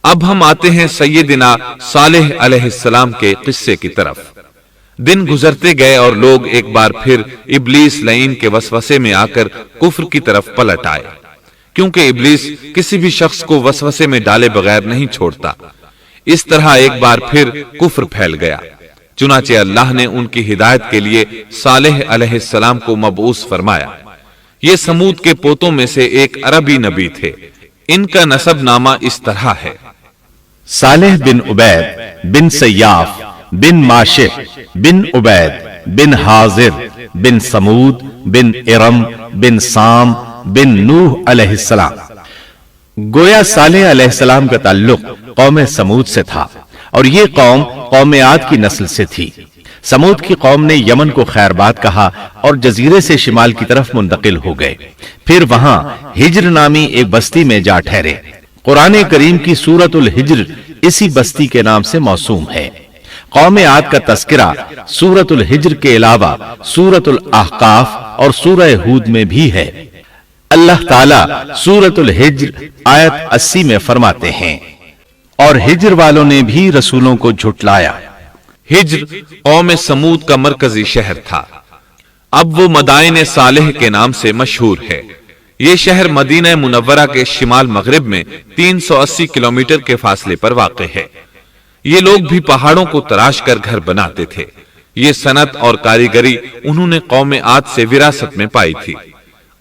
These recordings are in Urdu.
اب ہم آتے ہیں سیدنا صالح علیہ السلام کے قصے کی طرف۔ دن گزرتے گئے اور لوگ ایک بار پھر ابلیس لعین کے وسوسے میں آ کر کفر کی طرف پلٹ آئے، کیونکہ ابلیس کسی بھی شخص کو وسوسے میں ڈالے بغیر نہیں چھوڑتا۔ اس طرح ایک بار پھر کفر پھیل گیا، چنانچہ اللہ نے ان کی ہدایت کے لیے صالح علیہ السلام کو مبعوث فرمایا۔ یہ سمود کے پوتوں میں سے ایک عربی نبی تھے۔ ان کا نسب نامہ اس طرح ہے: صالح بن عبید بن سیاف بن ماشح بن عبید بن حاضر بن سمود بن ارم بن سام بن نوح علیہ السلام۔ گویا صالح علیہ السلام کا تعلق قوم سمود سے تھا، اور یہ قوم عاد کی نسل سے تھی۔ سمود کی قوم نے یمن کو خیر باد کہا اور جزیرے سے شمال کی طرف منتقل ہو گئے، پھر وہاں ہجر نامی ایک بستی میں جا ٹھہرے۔ قرآن کریم کی سورۃ الحجر اسی بستی کے نام سے موسوم ہے۔ قوم عاد کا تذکرہ سورۃ الحجر کے علاوہ سورۃ الاحقاف اور سورہ ہود میں بھی ہے۔ اللہ تعالیٰ سورۃ الحجر آیت 80 میں فرماتے ہیں، اور ہجر والوں نے بھی رسولوں کو جھٹلایا۔ ہجر قوم سمود کا مرکزی شہر تھا۔ اب وہ مدائن صالح کے نام سے مشہور ہے۔ یہ شہر مدینہ منورہ کے شمال مغرب میں 380 کلومیٹر کے فاصلے پر واقع ہے۔ یہ لوگ بھی پہاڑوں کو تراش کر گھر بناتے تھے۔ یہ صنعت اور کاریگری انہوں نے قوم عاد سے وراثت میں پائی تھی۔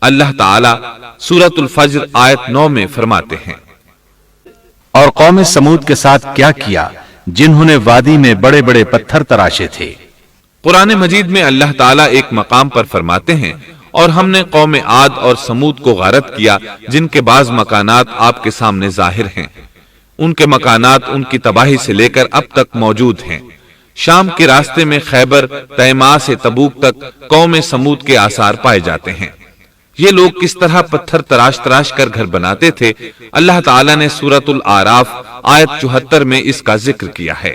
اللہ تعالیٰ سورۃ الفجر آیت 9 میں فرماتے ہیں، اور قوم سمود کے ساتھ کیا کیا جنہوں نے وادی میں بڑے بڑے پتھر تراشے تھے۔ قرآن مجید میں اللہ تعالیٰ ایک مقام پر فرماتے ہیں، اور ہم نے قوم عاد اور سمود کو غارت کیا جن کے بعض مکانات آپ کے سامنے ظاہر ہیں۔ ان کے مکانات ان کی تباہی سے لے کر اب تک موجود ہیں۔ شام کے راستے میں خیبر، تیما سے تبوک تک قوم سمود کے آثار پائے جاتے ہیں۔ یہ لوگ کس طرح پتھر تراش تراش کر گھر بناتے تھے، اللہ تعالیٰ نے سورۃ الاعراف آیت 74 میں اس کا ذکر کیا ہے۔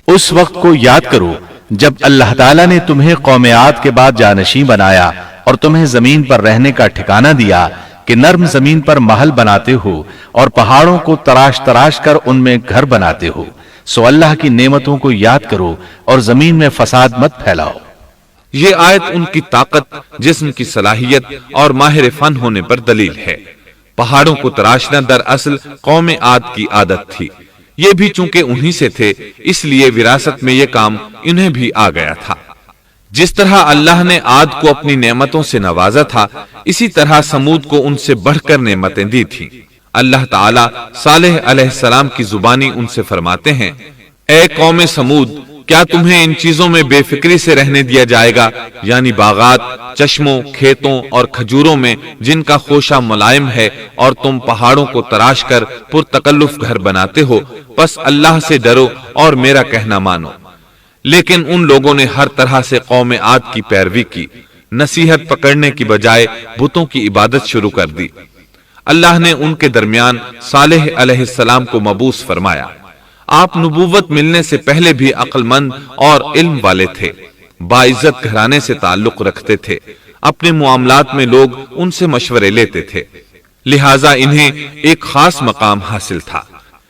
اس وقت کو یاد کرو جب اللہ تعالیٰ نے تمہیں قوم عاد کے بعد جانشین بنایا اور تمہیں زمین پر رہنے کا ٹھکانہ دیا کہ نرم زمین پر محل بناتے ہو اور پہاڑوں کو تراش تراش کر ان میں گھر بناتے ہو۔ سو اللہ کی نعمتوں کو یاد کرو اور زمین میں فساد مت پھیلاؤ۔ یہ آیت ان کی طاقت، جسم کی صلاحیت اور ماہر فن ہونے پر دلیل ہے۔ پہاڑوں کو تراشنا دراصل قوم عاد کی عادت تھی۔ یہ بھی چونکہ انہی سے تھے، اس لیے وراثت میں یہ کام انہیں بھی آ گیا تھا۔ جس طرح اللہ نے عاد کو اپنی نعمتوں سے نوازا تھا، اسی طرح سمود کو ان سے بڑھ کر نعمتیں دی تھیں۔ اللہ تعالیٰ صالح علیہ السلام کی زبانی ان سے فرماتے ہیں، اے قوم سمود، کیا تمہیں ان چیزوں میں بے فکری سے رہنے دیا جائے گا، یعنی باغات، چشموں، کھیتوں اور کھجوروں میں جن کا خوشہ ملائم ہے، اور تم پہاڑوں کو تراش کر پرتکلف گھر بناتے ہو؟ پس اللہ سے ڈرو اور میرا کہنا مانو۔ لیکن ان لوگوں نے ہر طرح سے قوم عاد کی پیروی کی، نصیحت پکڑنے کی بجائے بتوں کی عبادت شروع کر دی۔ اللہ نے ان کے درمیان صالح علیہ السلام کو مبعوث فرمایا۔ آپ نبوت ملنے سے پہلے بھی عقل مند اور علم والے تھے، باعزت گھرانے سے تعلق رکھتے تھے، اپنے معاملات میں لوگ ان سے مشورے لیتے تھے، لہٰذا انہیں ایک خاص مقام حاصل تھا۔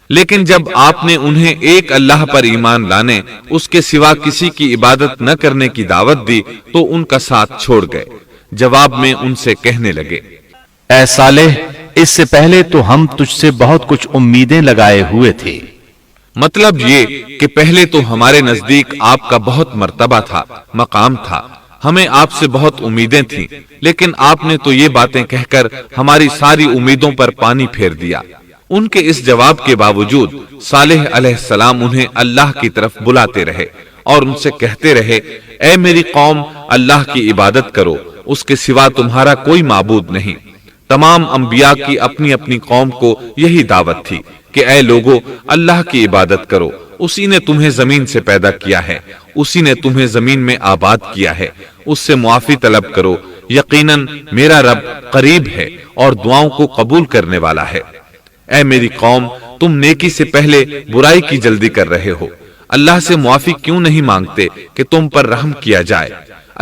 لیکن جب آپ نے انہیں ایک اللہ پر ایمان لانے، اس کے سوا کسی کی عبادت نہ کرنے کی دعوت دی تو ان کا ساتھ چھوڑ گئے۔ جواب میں ان سے کہنے لگے، اے صالح، اس سے پہلے تو ہم تجھ سے بہت کچھ امیدیں لگائے ہوئے تھے۔ مطلب یہ کہ پہلے تو ہمارے نزدیک آپ کا بہت مرتبہ تھا، مقام تھا، ہمیں آپ سے بہت امیدیں تھیں، لیکن آپ نے تو یہ باتیں کہہ کر ہماری ساری امیدوں پر پانی پھیر دیا۔ ان کے اس جواب کے باوجود صالح علیہ السلام انہیں اللہ کی طرف بلاتے رہے اور ان سے کہتے رہے، اے میری قوم، اللہ کی عبادت کرو، اس کے سوا تمہارا کوئی معبود نہیں۔ تمام انبیاء کی اپنی اپنی قوم کو یہی دعوت تھی کہ اے لوگو، اللہ کی عبادت کرو، اسی نے تمہیں زمین سے پیدا کیا ہے، اسی نے تمہیں زمین میں آباد کیا ہے، اس سے معافی طلب کرو، یقیناً میرا رب قریب ہے اور دعاؤں کو قبول کرنے والا ہے۔ اے میری قوم، تم نیکی سے پہلے برائی کی جلدی کر رہے ہو، اللہ سے معافی کیوں نہیں مانگتے کہ تم پر رحم کیا جائے؟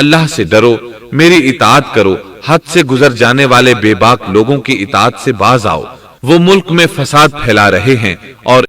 اللہ سے ڈرو، میری اطاعت کرو، حد سے گزر جانے والے بے باک لوگوں کی اطاعت سے باز آؤ، وہ ملک میں فساد پھیلا رہے ہیں اور